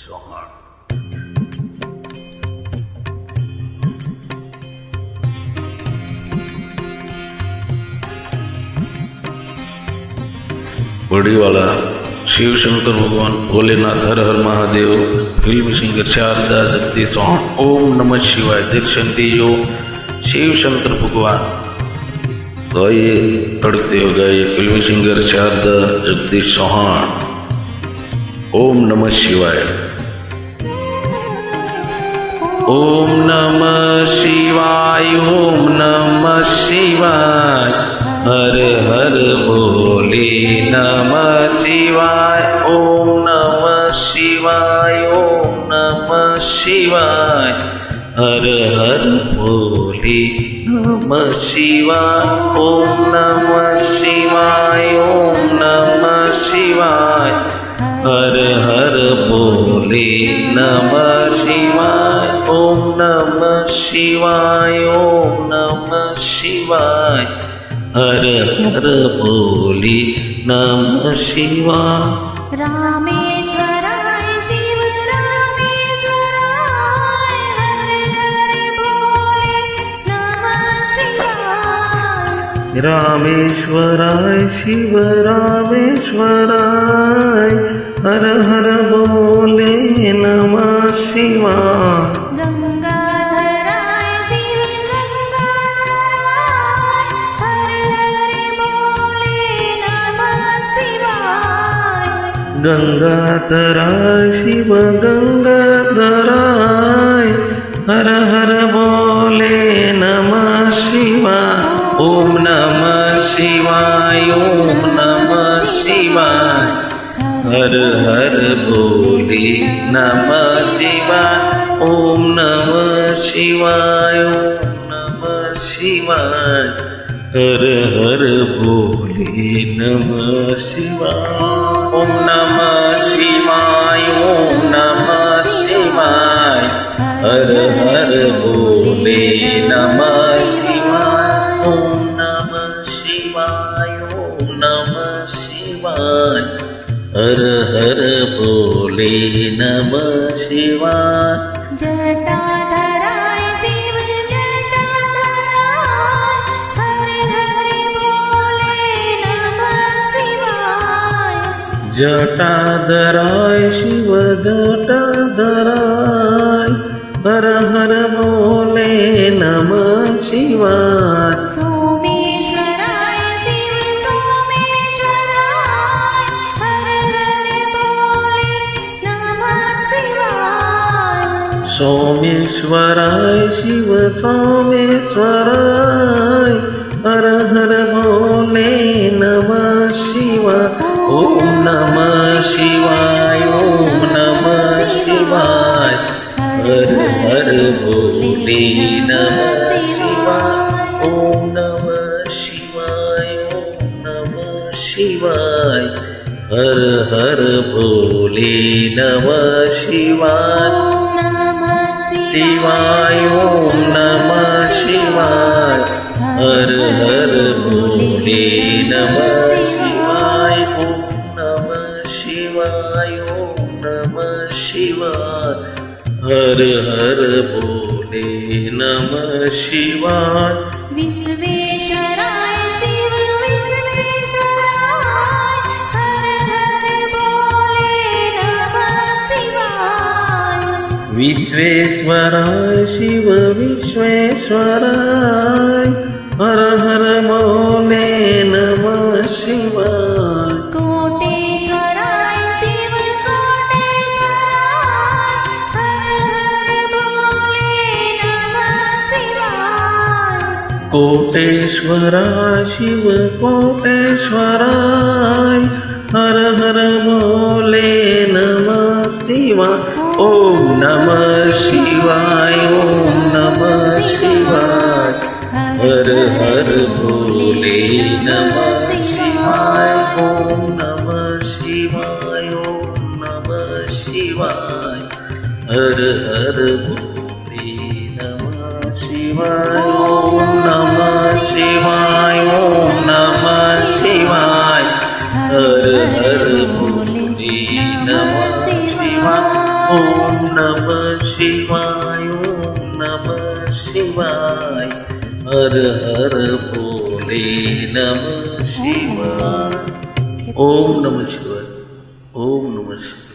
चौहान। बड़ीवाला शिव शंकर भगवान भोलेनाथ हर हर Mahadev film singer Sharda Jagdish Chauhan ओम नमः शिवाय दर्शन दीजो शिव शंकर भगवान। तो ये तड़कते हो गए फिल्म सिंगर शारदा जगदीश चौहान ओम नमः शिवाय। ओम नमः शिवाय ओम नमः शिवाय हर हर भोले नमः शिवाय। ओम नमः शिवाय ओम नमः शिवाय हर हर भोले नमः शिवाय। ओम नमः शिवाय ओम नमः शिवाय हर हर भोले नमः शिवाय। ओम नमः शिवाय ओम नमः शिवाय हर हर भोले नमः शिवाय। रामेश्वराय शिव रामेश्वराय हर हर भोले नमः शिवाय। रामेश्वराय शिव रामेश्वराय हर हर भोले नमः शिवाय। गंगाधराय शिव गंगाधराय हर हर भोले नमः शिवाय। गंगाधराय शिव गंगाधराय हर हर भोले नमः शिवाय। ओम नमः शिवाय ओम नमः शिवाय हर हर भोले नमः शिवाय। ओम नमः शिवाय ओम नमः शिवाय हर हर भोले नमः शिवाय। ओम नमः शिवाय ओम नमः शिवाय हर हर भोले नमः शिवाय। ओम नमः शिवाय ओम नमः शिवाय हर हर भोले नमः शिवाय। जटाधराय शिव जटाधराय हर हर भोले नमः शिवाय। जटाधराय शिव जटाधराय हर हर भोले नमः शिवाय। सोमेश्वराय शिव सोमेश्वराय हर हर भोले नमः शिवाय। सोमेश्वराय शिव सोमेश्वराय हर हर भोले नमः शिवाय। ओम नमः शिवाय ओम नमः शिवाय हर हर भोले नमः शिवाय। ओम नमः शिवाय ओम नमः शिवाय हर हर भोले नमः शिवाय। शिवाय ओम नमः शिवाय हर हर भोले नमः शिवाय। ओम नमः शिवाय ओम नमः शिवाय हर हर भोले नमः शिवाय। विश्वेश्वराय शिव विश्वेश्वराय हर हर भोले नमः शिवाय। विश्वेश्वराय शिव विश्वेश्वराय हर हर भोले नमः शिवाय। कोटेश्वराय शिव कोटेश्वराय हर हर भोले नमः शिवाय। कोटेश्वराय शिव कोटेश्वराय हर हर भोले नमः शिवाय। ओम नमः शिवाय ओम नमः शिवाय हर हर भोले नमः शिवाय। ओम नमः शिवाय ओम नमः शिवाय हर हर भोले नमः शिवाय। ओम नमः शिवाय ओम नमः शिवाय हर हर भोले नमः शिवाय। ओम नमः शिवाय ओम नमः शिवाय हर हर भोले नमः शिवाय ओम नमः शिवाय ओम नमः शिवाय